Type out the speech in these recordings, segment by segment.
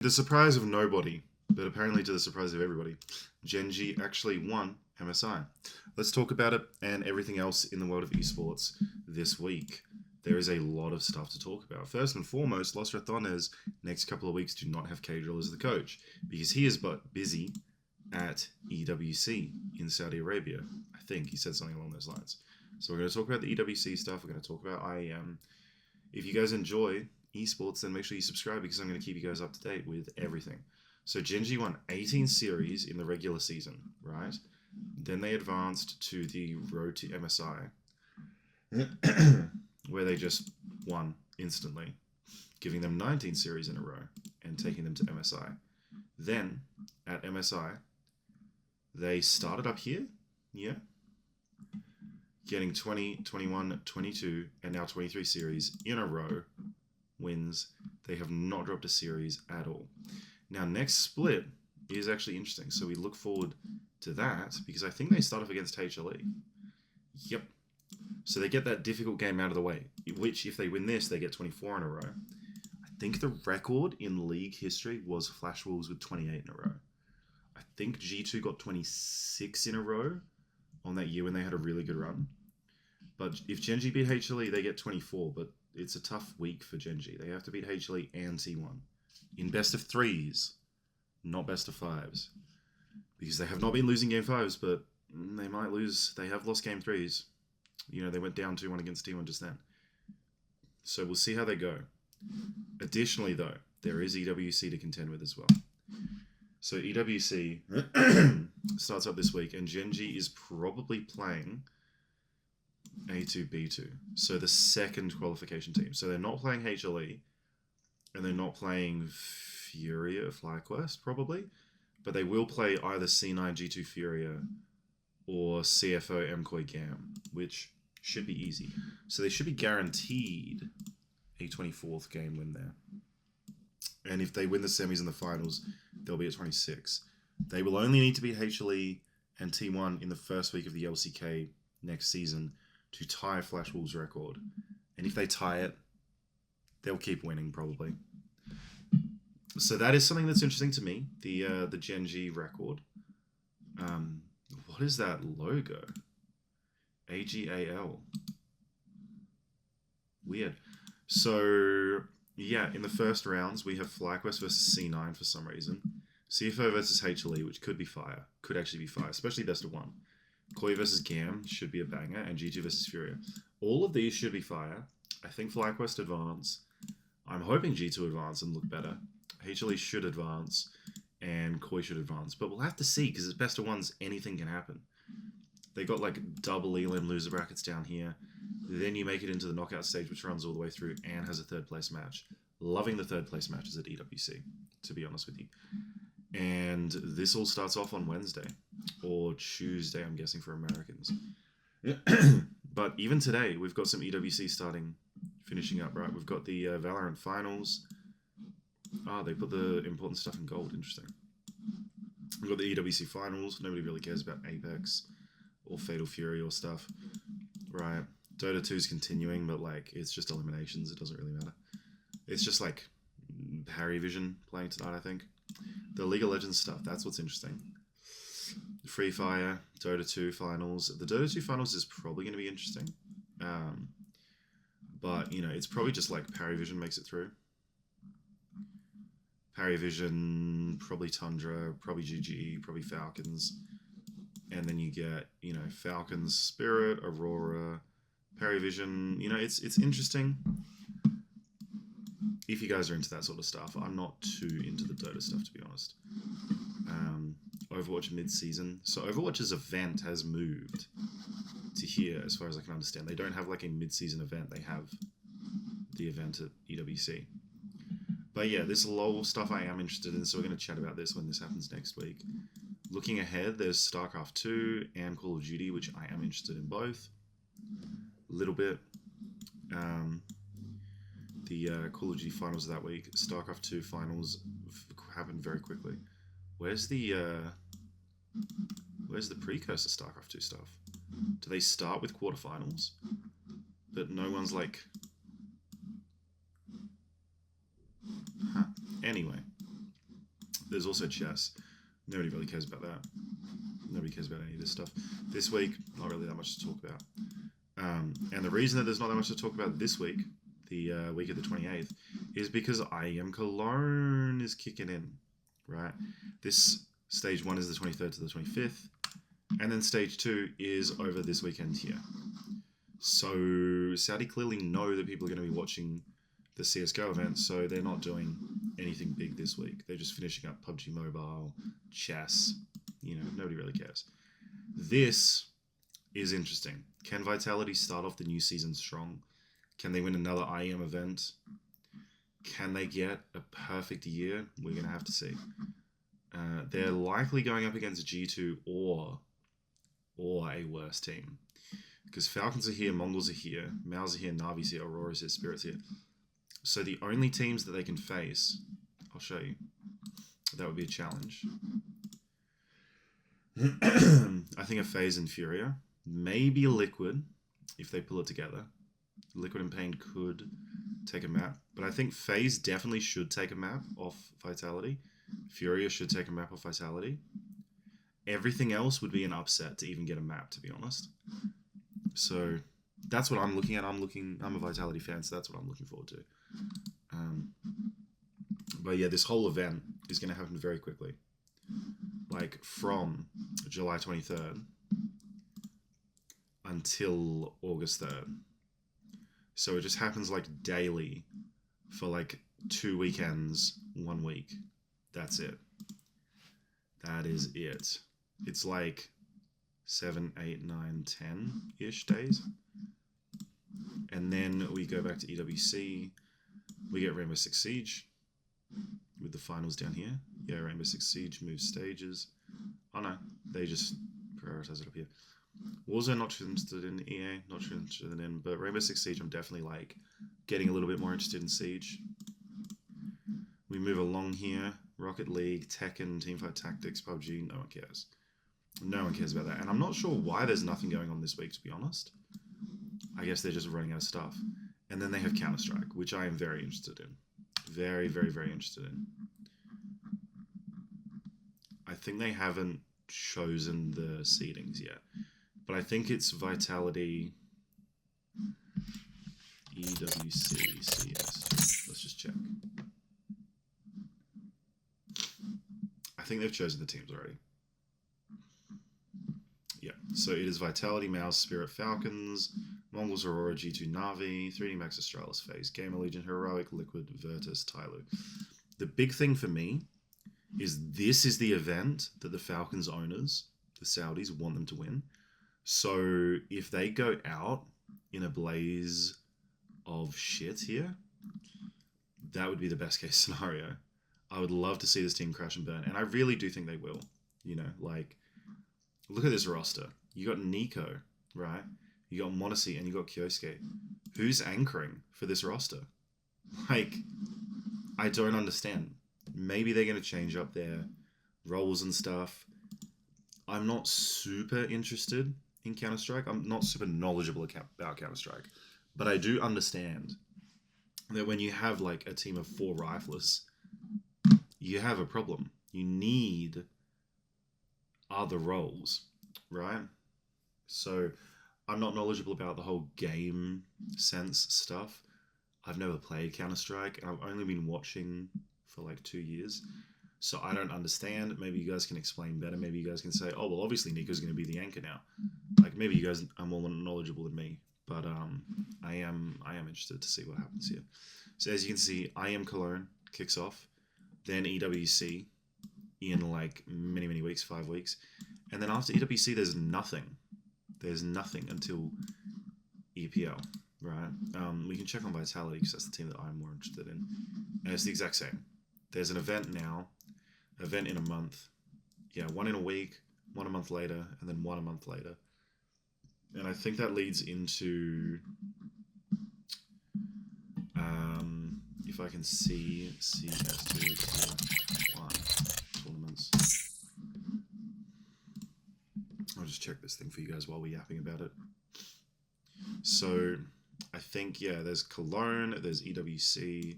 The surprise of nobody, but apparently to the surprise of everybody, Gen.G actually won MSI. Let's talk about it and everything else in the world of esports this week. There is a lot of stuff to talk about. First and foremost, Los Ratones next couple of weeks do not have Cadrill as the coach because he is but busy at EWC in Saudi Arabia. I think he said something along those lines. So we're going to talk about the EWC stuff. We're going to talk about IEM. If you guys enjoy esports, then make sure you subscribe because I'm going to keep you guys up to date with everything. So Gen.G won 18 series in the regular season, right? Then they advanced to the road to MSI, where they just won instantly, giving them 19 series in a row and taking them to MSI. Then, at MSI, they started up here, yeah, getting 20, 21, 22, and now 23 series in a row wins. They have not dropped a series at all. Now, next split is actually interesting. So we look forward to that because I think they start off against HLE. Yep. So they get that difficult game out of the way, which if they win this, they get 24 in a row. I think the record in league history was Flash Wolves with 28 in a row. I think G2 got 26 in a row on that year when they had a really good run. But if Gen.G beat HLE, they get 24, but it's a tough week for Gen.G. They have to beat HLE and T1 in best of threes, not best of fives. Because they have not been losing game fives, but they might lose. They have lost game threes. You know, they went down 2-1 against T1 just then. So we'll see how they go. Additionally, though, there is EWC to contend with as well. So EWC starts up this week, and Gen.G is probably playing A2, B2. So the second qualification team. So they're not playing HLE, and they're not playing Furia FlyQuest, probably. But they will play either C9 G2 Furia or CFO MCOY GAM, which should be easy. So they should be guaranteed a 24th game win there. And if they win the semis and the finals, they'll be at 26. They will only need to beat HLE and T1 in the first week of the LCK next season to tie Flash Wolves' record. And if they tie it, they'll keep winning probably. So that is something that's interesting to me, the Gen.G record. What is that logo? AGAL. Weird. So, yeah, in the first rounds, we have FlyQuest versus C9 for some reason. CFO versus HLE, which could be fire. Could actually be fire, especially best of one. Koi versus GAM should be a banger, and G2 versus Furia. All of these should be fire. I think FlyQuest advance. I'm hoping G2 advance and look better. HLE should advance, and Koi should advance. But we'll have to see, because it's best of ones, anything can happen. They got like double ELEM loser brackets down here. Then you make it into the knockout stage, which runs all the way through and has a third place match. Loving the third place matches at EWC, to be honest with you. And this all starts off on Wednesday, or Tuesday, I'm guessing, for Americans. But even today, we've got some EWC finishing up, right? We've got the Valorant finals. They put the important stuff in gold. Interesting. We've got the EWC finals. Nobody really cares about Apex or Fatal Fury or stuff, right? Dota 2 is continuing, but like it's just eliminations. It doesn't really matter. It's just like Harry Vision playing tonight, I think. The League of Legends stuff, that's what's interesting. Free Fire, Dota 2 finals. The Dota 2 finals is probably going to be interesting. But, you know, it's probably just like Parry Vision makes it through. Parry Vision, probably Tundra, probably GGE, probably Falcons. And then you get, you know, Falcons, Spirit, Aurora, Parry Vision. You know, it's interesting. If you guys are into that sort of stuff. I'm not too into the Dota stuff, to be honest. Overwatch mid-season. So Overwatch's event has moved to here, as far as I can understand. They don't have like a mid-season event. They have the event at EWC. But yeah, this LoL stuff I am interested in, so we're going to chat about this when this happens next week. Looking ahead, there's StarCraft 2 and Call of Duty, which I am interested in both. A little bit. The Call of Duty finals that week. StarCraft 2 finals happened very quickly. Where's the precursor StarCraft 2 stuff? Do they start with quarterfinals? But no one's like... Huh. Anyway, There's also chess. Nobody really cares about that. Nobody cares about any of this stuff. This week, not really that much to talk about. And the reason that there's not that much to talk about this week, the week of the 28th, is because IEM Cologne is kicking in, right? This stage 1 is the 23rd to the 25th, and then stage 2 is over this weekend here. So Saudi clearly know that people are going to be watching the CSGO event, so they're not doing anything big this week. They're just finishing up PUBG Mobile, chess, nobody really cares. This is interesting. Can Vitality start off the new season strong? Can they win another IEM event? Can they get a perfect year? We're going to have to see. They're likely going up against G2 or a worse team. Because Falcons are here, Mongols are here, Maus are here, Navi's here, Aurora's here, Spirit's here. So the only teams that they can face, I'll show you. That would be a challenge. I think a FaZe and Furia. Maybe Liquid, if they pull it together. Liquid and Pain could take a map. But I think FaZe definitely should take a map off Vitality. Furia should take a map off Vitality. Everything else would be an upset to even get a map, to be honest. So that's what I'm looking at. I'm a Vitality fan, so that's what I'm looking forward to. But yeah, this whole event is going to happen very quickly. Like from July 23rd until August 3rd. So it just happens like daily for like 2 weekends, 1 week. That's it. That is it. It's like 7, 8, 9, 10-ish days. And then we go back to EWC. We get Rainbow Six Siege with the finals down here. Yeah, Rainbow Six Siege moves stages. Oh no, they just prioritize it up here. Warzone not too interested in, EA not too interested in, but Rainbow Six Siege I'm definitely like getting a little bit more interested in Siege. We move along here. Rocket League, Tekken, Teamfight Tactics, PUBG, no one cares. No one cares about that. And I'm not sure why there's nothing going on this week, to be honest. I guess they're just running out of stuff. And then they have Counter-Strike, which I am very interested in. Very, very, very interested in. I think they haven't chosen the seedings yet. But I think it's Vitality, EWC, CS. Let's just check. I think they've chosen the teams already. Yeah, so it is Vitality, Maus, Spirit, Falcons, Mongols, Aurora, G2, Na'Vi, 3D Max, Astralis, FaZe, Gamer Legion, Heroic, Liquid, Virtus, Tyloo. The big thing for me is this is the event that the Falcons owners, the Saudis, want them to win. So if they go out in a blaze of shit here, that would be the best case scenario. I would love to see this team crash and burn, and I really do think they will. Like, look at this roster. You got Nico, right? You got Monacy, and you got Kyosuke. Who's anchoring for this roster? Like, I don't understand. Maybe they're going to change up their roles and stuff. I'm not super interested in Counter-Strike. I'm not super knowledgeable about Counter-Strike. But I do understand that when you have, like, a team of 4 riflers, you have a problem. You need other roles, right? So I'm not knowledgeable about the whole game sense stuff. I've never played Counter-Strike, and I've only been watching for like 2 years. So I don't understand. Maybe you guys can explain better. Maybe you guys can say, oh, well, obviously Nico's going to be the anchor now. Like, maybe you guys are more knowledgeable than me. But I am interested to see what happens here. So as you can see, IEM Cologne kicks off. Then EWC in like many, many weeks, 5 weeks. And then after EWC, there's nothing. There's nothing until EPL, right? We can check on Vitality because that's the team that I'm more interested in. And it's the exact same. There's an event now, event in a month. Yeah, one in a week, one a month later, and then one a month later. And I think that leads into, if I can see CS2 tournaments. I'll just check this thing for you guys while we're yapping about it. So I think, yeah, there's Cologne, there's EWC,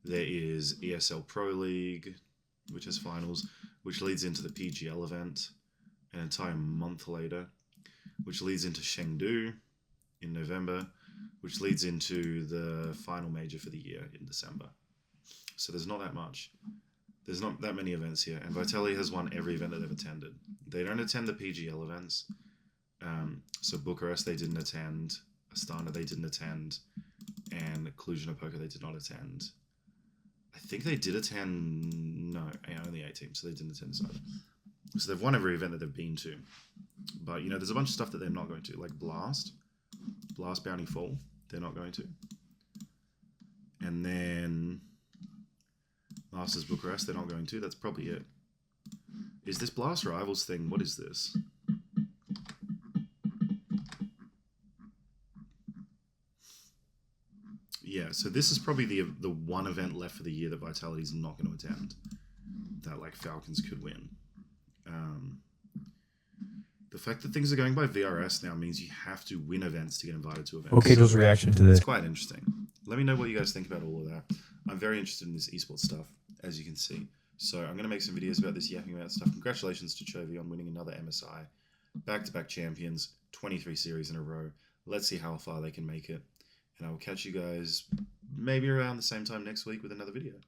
there is ESL Pro League, which has finals, which leads into the PGL event an entire month later, which leads into Chengdu in November, which leads into the final major for the year in December. So there's not that much. There's not that many events here, and Vitality has won every event that they've attended. They don't attend the PGL events. So Bucharest they didn't attend, Astana they didn't attend, and Cluj-Napoca they did not attend. I think they did attend, no, only 8 teams, so they didn't attend this either. So they've won every event that they've been to. But, you know, there's a bunch of stuff that they're not going to, like Blast Bounty Fall, they're not going to. And then Masters Bucharest, they're not going to. That's probably it. Is this Blast Rivals thing, what is this? Yeah, so this is probably the one event left for the year that Vitality's not going to attend. That, like, Falcons could win. The fact that things are going by VRS now means you have to win events to get invited to events. Okay, Joe's reaction to this. It's quite interesting. Let me know what you guys think about all of that. I'm very interested in this esports stuff, as you can see. So I'm going to make some videos about this, yapping about stuff. Congratulations to Chovy on winning another MSI. Back-to-back champions, 23 series in a row. Let's see how far they can make it. And I will catch you guys maybe around the same time next week with another video.